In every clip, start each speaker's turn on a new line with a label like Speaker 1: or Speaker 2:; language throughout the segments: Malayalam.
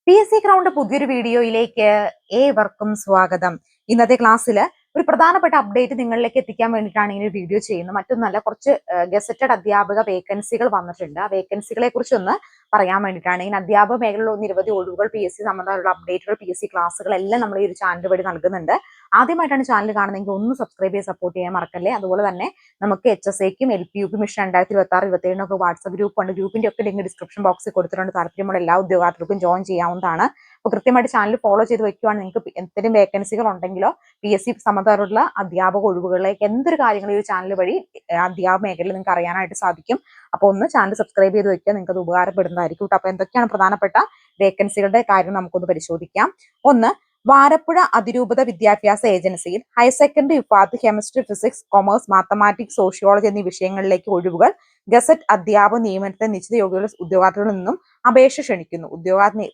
Speaker 1: PSC Ground പുതിയൊരു വീഡിയോയിലേക്ക് ഏവർക്കും സ്വാഗതം. ഇന്നത്തെ ക്ലാസ്സിൽ ഒരു പ്രധാനപ്പെട്ട അപ്ഡേറ്റ് നിങ്ങളിലേക്ക് എത്തിക്കാൻ വേണ്ടിയിട്ടാണ് ഈ വീഡിയോ ചെയ്യുന്നത്. മറ്റൊന്നല്ല, കുറച്ച് ഗസറ്റഡ് അധ്യാപക വേക്കൻസികൾ വന്നിട്ടുണ്ട്. ആ വേക്കൻസികളെ കുറിച്ചൊന്ന് പറയാൻ വേണ്ടിയിട്ടാണ്. ഇനി അധ്യാപക മേഖലയിലുള്ള നിരവധി ഒഴിവുകൾ, PSC സംബന്ധമായുള്ള അപ്ഡേറ്റുകൾ, PSC ക്ലാസ്സുകൾ എല്ലാം നമ്മൾ ഈ ഒരു ചാനൽ വഴി നൽകുന്നുണ്ട്. ആദ്യമായിട്ടാണ് ചാനൽ കാണുന്നതെങ്കിൽ ഒന്ന് സബ്സ്ക്രൈബ് ചെയ്ത് സപ്പോർട്ട് ചെയ്യാൻ മറക്കല്ലേ. അതുപോലെ തന്നെ നമുക്ക് HSAക്കും LPUക്കും മിഷൻ 2026-27 വാട്സ്ആപ്പ് ഗ്രൂപ്പ് ഉണ്ട്. ഗ്രൂപ്പിന്റെ ഒക്കെ ലിങ്ക് ഡിസ്ക്രിപ്ഷൻ ബോക്സിൽ കൊടുത്തിട്ടുണ്ട്. താല്പര്യമുള്ള എല്ലാ ഉദ്യോഗാർത്ഥികൾക്കും ജോയിൻ ചെയ്യാവുന്നതാണ്. അപ്പോൾ കൃത്യമായിട്ട് ചാനൽ ഫോളോ ചെയ്ത് വെക്കുകയാണ്. നിങ്ങൾക്ക് എന്തെങ്കിലും വേക്കൻസികൾ ഉണ്ടെങ്കിലോ PSC സംബന്ധമായിട്ടുള്ള അധ്യാപക ഒഴിവുകളിലേക്ക് എന്തൊരു കാര്യങ്ങൾ ഈ ഒരു ചാനൽ വഴി അധ്യാപക മേഖലയിൽ നിങ്ങൾക്ക് അറിയാനായിട്ട് സാധിക്കും. അപ്പോൾ ഒന്ന് ചാനൽ സബ്സ്ക്രൈബ് ചെയ്ത് വെക്കുക, നിങ്ങൾക്ക് അത് ഉപകാരപ്പെടുന്നതായിരിക്കും. അപ്പോൾ എന്തൊക്കെയാണ് പ്രധാനപ്പെട്ട വേക്കൻസികളുടെ കാര്യം നമുക്കൊന്ന് പരിശോധിക്കാം. ഒന്ന്, വാരപ്പുഴ അതിരൂപത വിദ്യാഭ്യാസ ഏജൻസിയിൽ ഹയർ സെക്കൻഡറി വിഭാഗത്തിൽ chemistry, physics, commerce, mathematics, sociology എന്നീ വിഷയങ്ങളിലേക്ക് ഒഴിവുകൾ. ഗസറ്റ് അധ്യാപക നിയമനത്തെ നിശ്ചിത യോഗ്യതയുള്ള ഉദ്യോഗാർത്ഥികളിൽ നിന്നും അപേക്ഷ ക്ഷണിക്കുന്നു. ഉദ്യോഗാർത്ഥി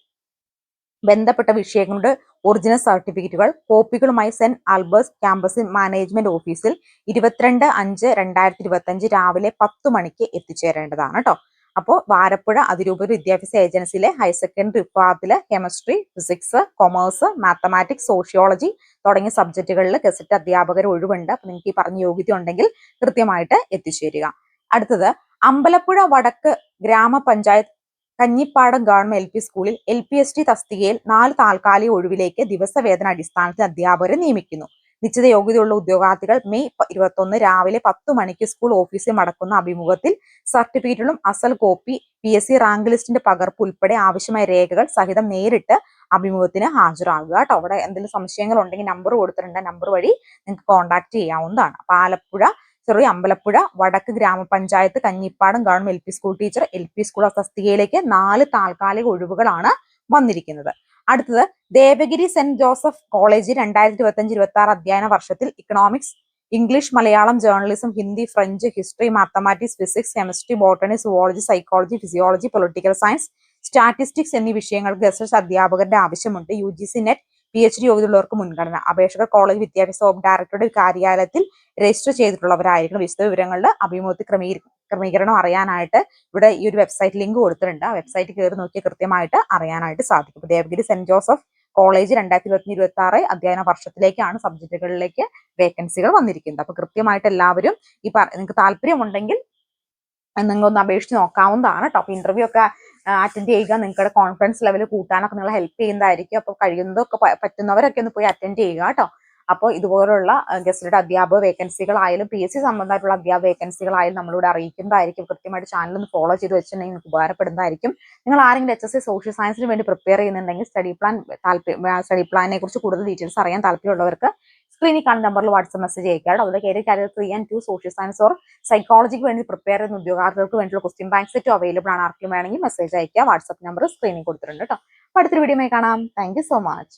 Speaker 1: ബന്ധപ്പെട്ട വിഷയങ്ങളുടെ ഒറിജിനൽ സർട്ടിഫിക്കറ്റുകൾ കോപ്പികളുമായി സെന്റ് ആൽബർട്ട്സ് ക്യാമ്പസ് മാനേജ്മെന്റ് ഓഫീസിൽ 22/5/2025 രാവിലെ 10 മണിക്ക് എത്തിച്ചേരേണ്ടതാണ് കേട്ടോ. അപ്പോൾ വാരപ്പുഴ അതിരൂപത വിദ്യാഭ്യാസ ഏജൻസിയിലെ ഹയർ സെക്കൻഡറി വിഭാഗത്തിലെ chemistry, physics, commerce, mathematics, sociology തുടങ്ങിയ സബ്ജക്റ്റുകളിൽ ഗസറ്റ് അധ്യാപകർ ഒഴിവുണ്ട്. അപ്പൊ നിങ്ങൾക്ക് ഈ പറഞ്ഞ യോഗ്യത ഉണ്ടെങ്കിൽ കൃത്യമായിട്ട് എത്തിച്ചേരുക. അടുത്തത്, അമ്പലപ്പുഴ വടക്ക് ഗ്രാമപഞ്ചായത്ത് കഞ്ഞിപ്പാടം ഗവൺമെന്റ് LP സ്കൂളിൽ LPST തസ്തികയിൽ 4 താൽക്കാലിക ഒഴിവിലേക്ക് ദിവസവേതന അടിസ്ഥാനത്തിൽ അധ്യാപകരെ നിയമിക്കുന്നു. നിശ്ചിത യോഗ്യതയുള്ള ഉദ്യോഗാർത്ഥികൾ മെയ് 21 രാവിലെ 10 മണിക്ക് സ്കൂൾ ഓഫീസിൽ നടക്കുന്ന അഭിമുഖത്തിൽ സർട്ടിഫിക്കറ്റുകളും അസൽ കോപ്പി, PSC റാങ്ക് ലിസ്റ്റിന്റെ പകർപ്പ് ഉൾപ്പെടെ ആവശ്യമായ രേഖകൾ സഹിതം നേരിട്ട് അഭിമുഖത്തിന് ഹാജരാകുക കേട്ടോ. അവിടെ എന്തെങ്കിലും സംശയങ്ങൾ ഉണ്ടെങ്കിൽ നമ്പർ കൊടുത്തിട്ടുണ്ട്, നമ്പർ വഴി നിങ്ങൾക്ക് കോൺടാക്ട് ചെയ്യാവുന്നതാണ്. അമ്പലപ്പുഴ വടക്ക് ഗ്രാമപഞ്ചായത്ത് Kanjippadam government LP school teacher, LP school തസ്തികയിലേക്ക് 4 താൽക്കാലിക ഒഴിവുകളാണ് വന്നിരിക്കുന്നത്. അടുത്തത്, ദേവഗിരി സെന്റ് ജോസഫ് കോളേജ് 2025-26 അധ്യയന വർഷത്തിൽ economics, English, Malayalam, journalism, Hindi, French, history, mathematics, physics, chemistry, botany, zoology, psychology, physiology, political science, statistics എന്നീ വിഷയങ്ങൾക്ക് ഗസറ്റ് അധ്യാപകരുടെ ആവശ്യമുണ്ട്. UGC നെറ്റ് PhD യോഗ്യതയുള്ളവർക്ക് മുൻഗണന. അപേക്ഷകർ കോളേജ് വിദ്യാഭ്യാസ വകുപ്പ് ഡയറക്ടറുടെ കാര്യാലയത്തിൽ രജിസ്റ്റർ ചെയ്തിട്ടുള്ളവരായിരിക്കണം. വിശദ വിവരങ്ങളുടെ അഭിമുഖത്തിൽ ക്രമീകരണം അറിയാനായിട്ട് ഇവിടെ ഈ ഒരു വെബ്സൈറ്റ് ലിങ്ക് കൊടുത്തിട്ടുണ്ട്. ആ വെബ്സൈറ്റ് കയറി നോക്കി കൃത്യമായിട്ട് അറിയാനായിട്ട് സാധിക്കും. ദേവഗിരി സെന്റ് ജോസഫ് കോളേജ് 2025-26 അധ്യയന വർഷത്തിലേക്കാണ് സബ്ജക്റ്റുകളിലേക്ക് വേക്കൻസികൾ വന്നിരിക്കുന്നത്. അപ്പൊ കൃത്യമായിട്ട് എല്ലാവരും നിങ്ങൾക്ക് താല്പര്യമുണ്ടെങ്കിൽ നിങ്ങൾ ഒന്ന് അപേക്ഷിച്ച് നോക്കാവുന്നതാണ് കേട്ടോ. അപ്പൊ ഇന്റർവ്യൂ ഒക്കെ അറ്റൻഡ് ചെയ്യുക, നിങ്ങളുടെ കോൺഫിഡൻസ് ലെവൽ കൂട്ടാനൊക്കെ നിങ്ങളെ ഹെൽപ്പ് ചെയ്യുന്നതായിരിക്കും. അപ്പോൾ കഴിയുന്നതൊക്കെ പറ്റുന്നവരൊക്കെ ഒന്ന് പോയി അറ്റൻഡ് ചെയ്യുക കേട്ടോ. അപ്പോൾ ഇതുപോലുള്ള ഗസറ്റഡ് അധ്യാപക വേക്കൻസികളായാലും PSC സംബന്ധമായിട്ടുള്ള അധ്യാപക വേക്കൻസികളായാലും നമ്മളിവിടെ അറിയിക്കുന്നതായിരിക്കും. കൃത്യമായിട്ട് ചാനൽ ഒന്ന് ഫോളോ ചെയ്ത് വെച്ചിട്ടുണ്ടെങ്കിൽ നിങ്ങൾക്ക് ഉപകാരപ്പെടുന്നതായിരിക്കും. നിങ്ങൾ ആരെങ്കിലും HSC സോഷ്യൽ സയൻസിന് വേണ്ടി പ്രിപ്പയർ ചെയ്യുന്നുണ്ടെങ്കിൽ സ്റ്റഡി പ്ലാനിനെ കുറിച്ച് കൂടുതൽ ഡീറ്റെയിൽസ് അറിയാൻ താല്പര്യമുള്ളവർക്ക് സ്ക്രീനിൽ കാണുന്ന നമ്പറിൽ വാട്സ്ആപ്പ് മെസ്സേജ് അയക്കാം. അതുപോലെ category 3 and 2 social science or psychologic വേണ്ടി പ്രിപ്പയർ ചെയ്യുന്ന ഉദ്യോഗാർത്ഥികൾക്ക് വേണ്ടിയുള്ള ക്വസ്റ്റ്യൻ ബാങ്ക് സെറ്റ് അവൈലബിൾ ആണ്. ആർക്കും വേണമെങ്കിൽ മെസ്സേജ് അയക്കുക. വാട്സ്ആപ്പ് നമ്പർ സ്ക്രീനിൽ കൊടുത്തിട്ടുണ്ട് കേട്ടോ. അപ്പോൾ അടുത്തൊരു വീഡിയോ കാണാം. Thank you so much.